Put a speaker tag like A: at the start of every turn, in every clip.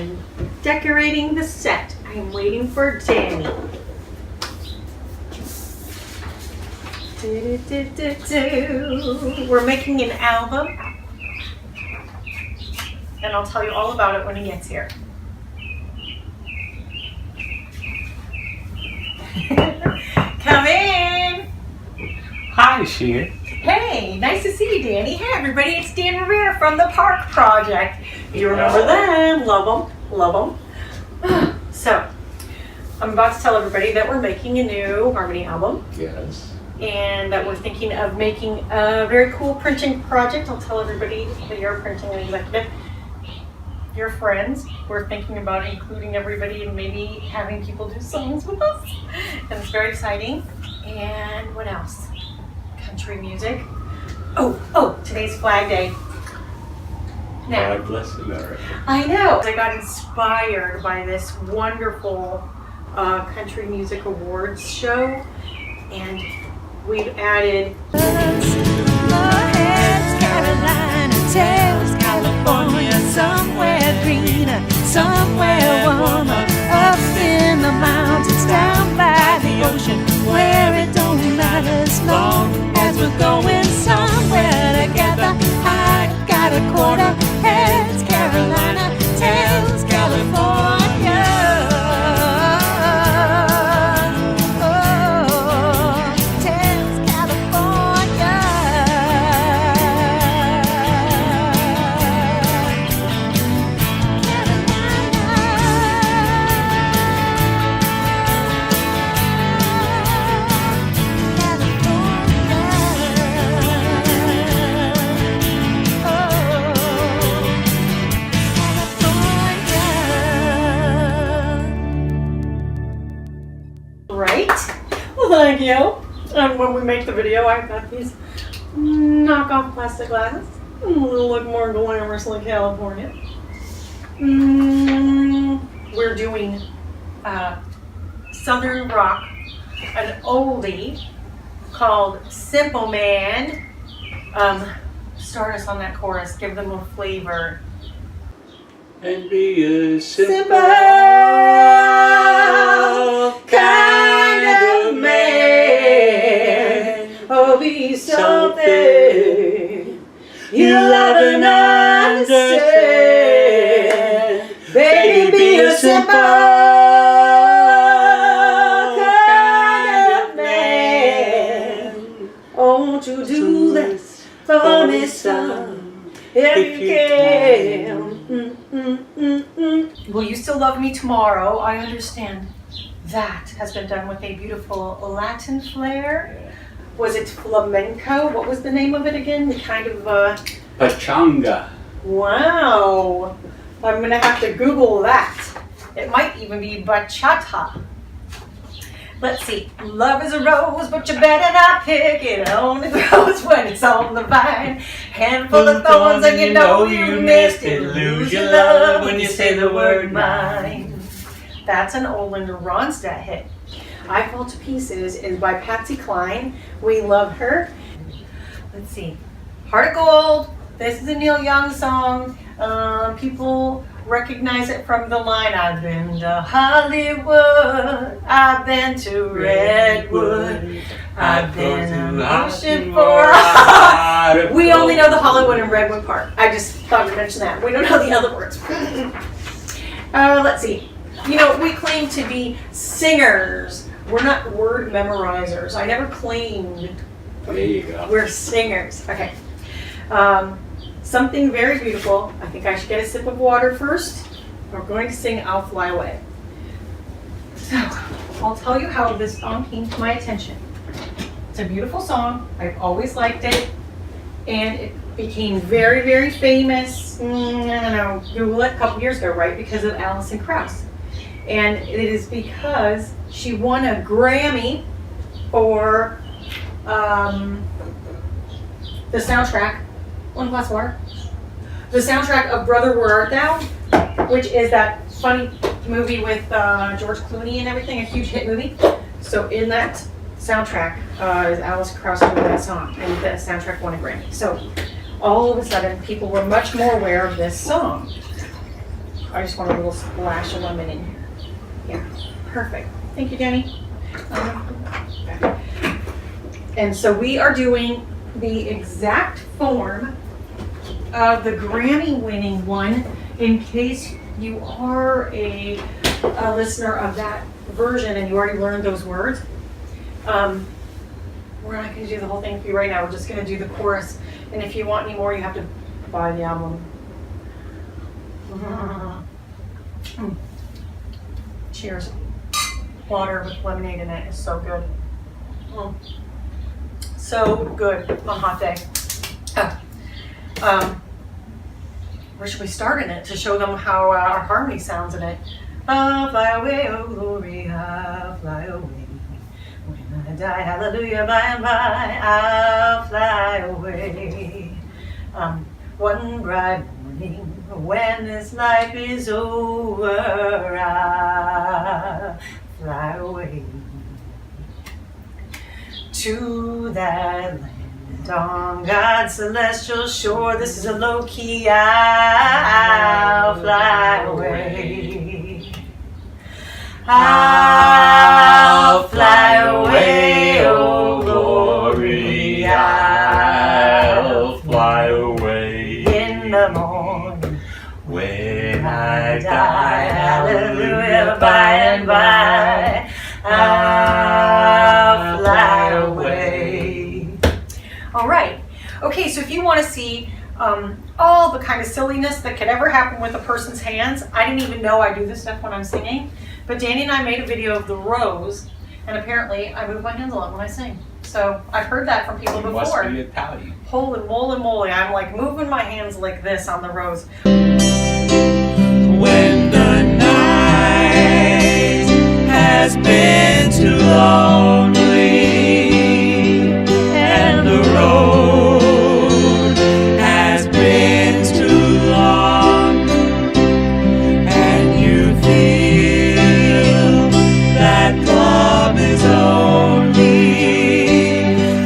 A: I'm decorating the set. I'm waiting for Danny. We're making an album, and I'll tell you all about it when he gets here. Come in.
B: Hi, Shije.
A: Hey, nice to see you, Danny. Hey, everybody, it's Dan Rivera from the Park Project. You remember them? Love them. So, I'm about to tell everybody that we're making a new harmony album.
B: Yes.
A: And that we're thinking of making a very cool printing project. I'll tell everybody that you're a printing executive. Your friends, we're thinking about including everybody and maybe having people do songs with us. And it's very exciting. And what else? Country music. Oh, today's Flag Day. Now,
B: God bless America.
A: I know. I got inspired by this wonderful country music awards show, and we've added
C: Carolina, Tales, California, somewhere greener, somewhere warmer, up in the mountains, down by the ocean, where it don't matter as long as we're going somewhere together. I got a quarter, heads Carolina, Tales, California.
A: Thank you. And when we make the video, I've got these knockoff plastic glasses. They'll look more glamorous like California. We're doing Southern rock, an oldie called Simple Man. Start us on that chorus. Give them a flavor.
B: And be a simple
A: kind of man. Oh, be something you love and understand. Baby, be a simple kind of man. Oh, won't you do this for me, son, if you can? Will you still love me tomorrow? I understand. That has been done with a beautiful Latin flair.
B: Yeah.
A: Was it flamenco? What was the name of it again? The kind of
B: Pachanga.
A: Wow. I'm gonna have to Google that. It might even be bachata. Let's see. Love is a rose, but you better not pick it. It only grows when it's on the vine. Handful of thorns and you know you missed it. Lose your love when you say the word mine. That's an old Linda Ronstadt hit. I Fall to Pieces is by Patsy Cline. We love her. Let's see. Heart of Gold. This is a Neil Young song. People recognize it from the line, I've been to Hollywood, I've been to Redwood, I've been wishing for We only know the Hollywood and Redwood part. I just thought to mention that. We don't know the other words. Let's see. You know, we claim to be singers. We're not word memorizers. I never claimed
B: There you go.
A: we're singers. Okay. Something very beautiful. I think I should get a sip of water first. We're going to sing I'll Fly Away. So, I'll tell you how this song came to my attention. It's a beautiful song. I've always liked it. And it became very, very famous, I don't know, Google it, a couple years ago, right? Because of Alison Krauss. And it is because she won a Grammy for the soundtrack, one glass of water, the soundtrack of Brother Where Art Thou, which is that funny movie with George Clooney and everything, a huge hit movie. So in that soundtrack is Alice Krauss doing that song, and the soundtrack won a Grammy. So all of a sudden, people were much more aware of this song. I just want a little splash of lemon in here. Yeah, perfect. Thank you, Danny. And so we are doing the exact form of the Grammy-winning one, in case you are a listener of that version and you already learned those words. We're not going to do the whole thing for you right now. We're just going to do the chorus. And if you want any more, you have to buy the album. Cheers. Water with lemonade in it is so good. So good on a hot day. Where should we start in it to show them how our harmony sounds in it? I'll fly away, oh glory, I'll fly away. When I die, hallelujah, by and by, I'll fly away. One bright morning, when this life is over, I'll fly away to that land on God's celestial shore. This is a low key, I'll fly away. I'll fly away, oh glory, I'll fly away in the morning when I die, hallelujah, by and by, I'll fly away. All right. Okay, so if you want to see all the kind of silliness that could ever happen with a person's hands, I didn't even know I do this stuff when I'm singing, but Danny and I made a video of the rose, and apparently I move my hands a lot when I sing. So I've heard that from people before.
B: Must be Italian.
A: Holy moly, I'm like moving my hands like this on the rose.
C: When the night has been too lonely and the road has been too long, and you feel that love is only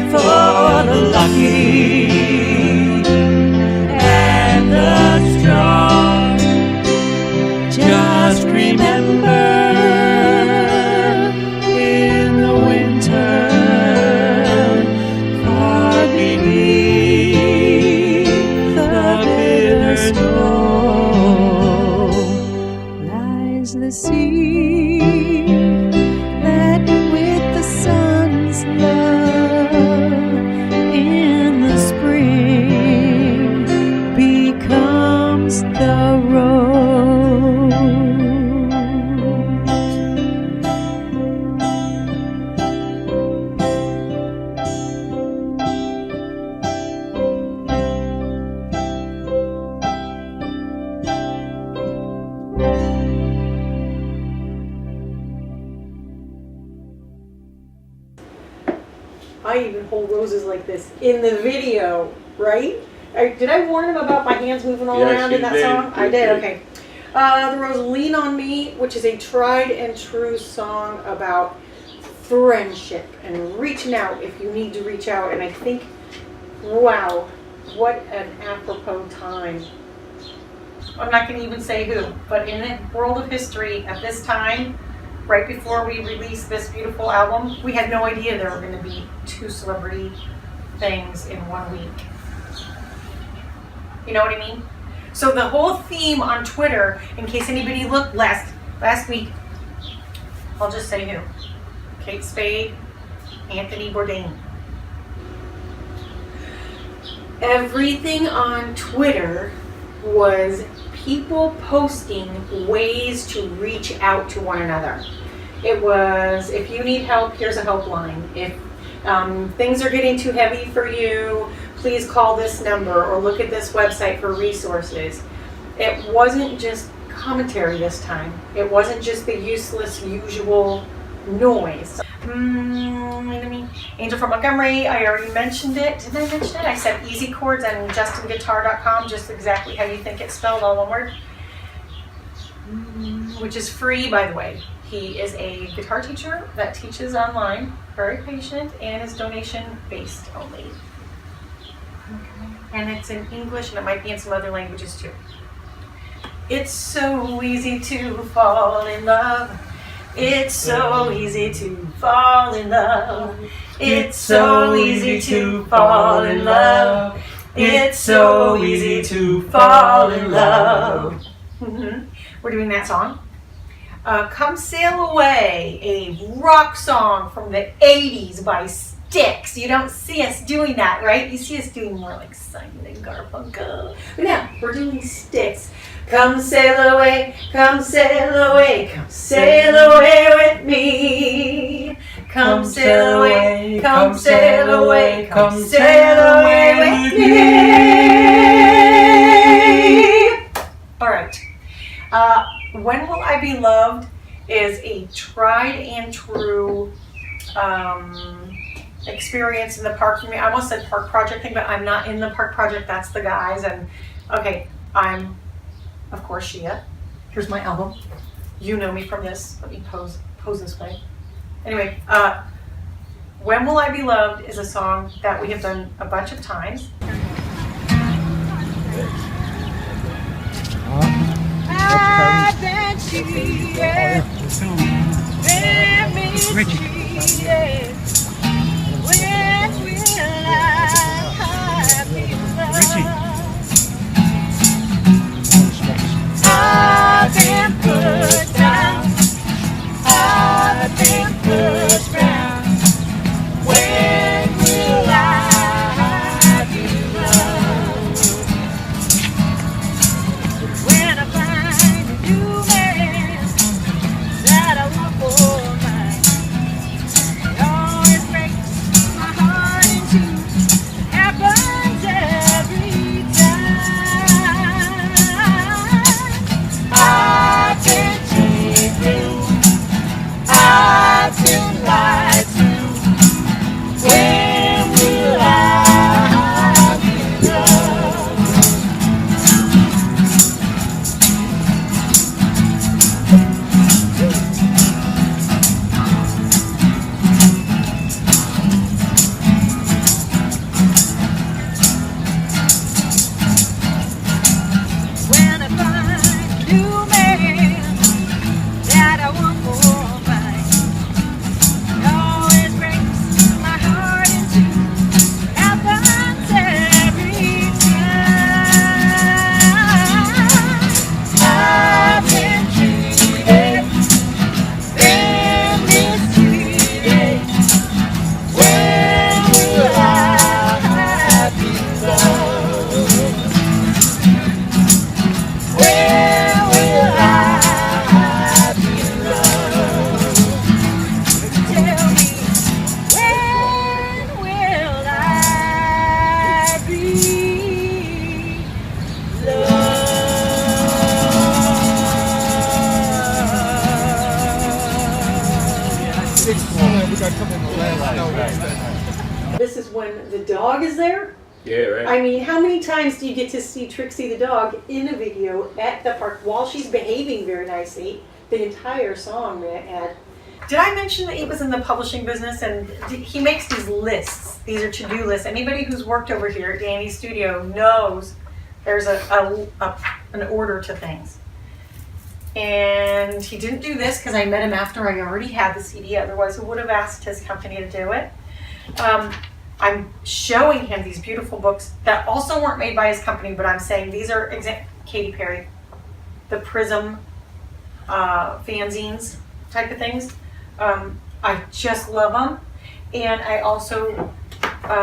C: for the lucky and the strong, just remember, in the winter, far beneath the bitter snow, lies the seed that with the sun's love in the spring becomes the rose.
A: I even hold roses like this in the video, right? Did I warn him about my hands moving all
B: Yes,
A: around in
B: you
A: that
B: did.
A: song? I
B: You
A: did,
B: did.
A: okay. The Rose Lean on Me, which is a tried and true song about friendship and reaching out if you need to reach out. And I think, wow, what an apropos time. I'm not going to even say who, but in the world of history at this time, right before we released this beautiful album, we had no idea there were going to be 2 celebrity things in 1 week. You know what I mean? So the whole theme on Twitter, in case anybody looked last week, I'll just say who. Kate Spade, Anthony Bourdain. Everything on Twitter was people posting ways to reach out to one another. It was, if you need help, here's a helpline. If things are getting too heavy for you, please call this number or look at this website for resources. It wasn't just commentary this time. It wasn't just the useless, usual noise. Angel from Montgomery, I already mentioned it. Didn't I mention it? I said easy chords on justinguitar.com, just exactly how you think it's spelled, all one word. Which is free, by the way. He is a guitar teacher that teaches online, very patient, and is donation-based only. Okay. And it's in English, and it might be in some other languages too. It's so easy to fall in love. It's so easy to fall in love. It's so easy to fall in love. It's so easy to fall in love. We're doing that song. Come Sail Away, a rock song from the 80s by Styx. You don't see us doing that, right? You see us doing more like Simon and Garfunkel. But now, we're doing Styx. Come sail away, come sail away, come sail away with me. Come sail away, come sail away, come sail away with me. All right. When Will I Be Loved is a tried and true experience in the park for me. I almost said park project thing, but I'm not in the park project. That's the guys. And okay, I'm, of course, Shije. Here's my album. You know me from this. Let me pose this way. Anyway, When Will I Be Loved is a song that we have done a bunch of times.
C: I've been cheated, been mistreated. When will I be loved? I've been put down, I've been pushed down. When will I be loved? When I find a new man that I want for mine, it always breaks my heart in two. Happens every time. I've been cheated, I've been lied to. When will I be loved? When I find a new man that I want for mine, it always breaks my heart in two. Happens every time. I've been cheated, been mistreated. When will I be loved? When will I be loved? Tell me, when will I be
A: This is when the dog is there.
B: Yeah, right.
A: I mean, how many times do you get to see Trixie the dog in a video at the park while she's behaving very nicely? The entire song, Ed. Did I mention that he was in the publishing business and he makes these lists? These are to-do lists. Anybody who's worked over here at Danny's studio knows there's an order to things. And he didn't do this because I met him after I already had the CD. Otherwise, I would have asked his company to do it. I'm showing him these beautiful books that also weren't made by his company, but I'm saying these are Katy Perry, the Prism fanzines type of things. I just love them. And I also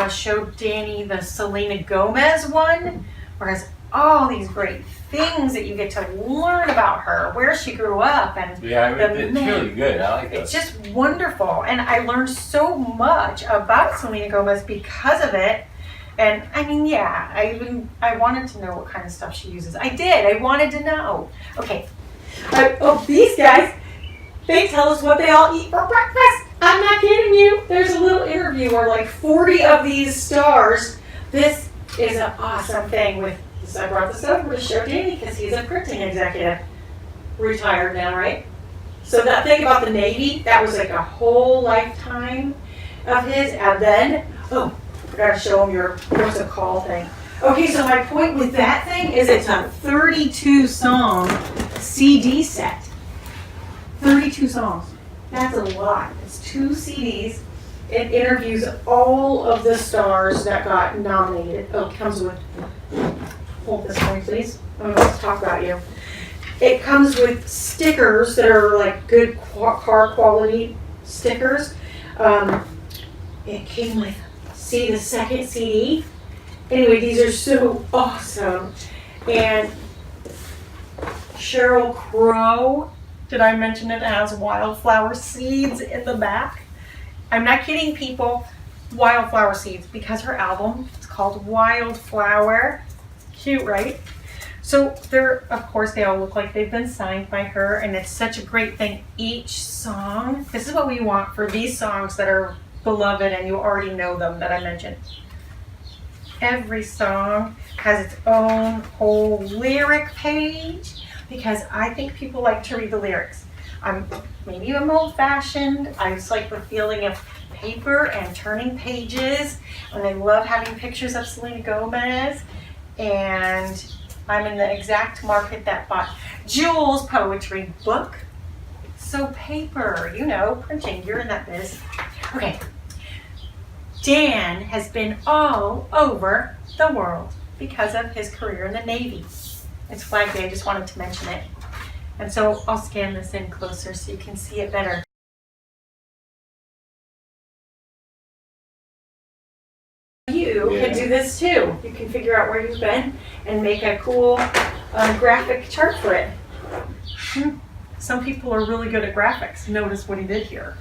A: showed Danny the Selena Gomez one, where it has all these great things that you get to learn about her, where she grew up, and
B: Yeah, it's really good. I like
A: it's
B: those.
A: just wonderful. And I learned so much about Selena Gomez because of it. And I mean, yeah, I wanted to know what kind of stuff she uses. I did. I wanted to know. Okay. These guys, they tell us what they all eat for breakfast. I'm not kidding you. There's a little interview where like 40 of these stars. This is an awesome thing with. So I brought this over to show Danny because he's a printing executive. Retired now, right? So that thing about the Navy, that was like a whole lifetime of his. And then, I forgot to show him your what's a call thing. Okay, so my point with that thing is it's a 32 song CD set. 32 songs. That's a lot. It's 2 CDs. It interviews all of the stars that got nominated. Oh, it comes with, hold this for me, please. Let's talk about you. It comes with stickers that are like good car quality stickers. It came with, see the second CD? Anyway, these are so awesome. And Sheryl Crow, did I mention it has wildflower seeds in the back? I'm not kidding, people. Wildflower seeds, because her album is called Wildflower. Cute, right? So they're, of course, they all look like they've been signed by her, and it's such a great thing. Each song, this is what we want for these songs that are beloved and you already know them that I mentioned. Every song has its own whole lyric page because I think people like to read the lyrics. Maybe I'm old-fashioned. I just like the feeling of paper and turning pages, and I love having pictures of Selena Gomez. And I'm in the exact market that bought Jules' poetry book. So paper, you know, printing, you're in that biz. Okay. Dan has been all over the world because of his career in the Navy. It's Flag Day, I just wanted to mention it. And so I'll scan this in closer so you can see it better. You can do this too. You can figure out where you've been and make a cool graphic chart for it. Some people are really good at graphics. Notice what he did here.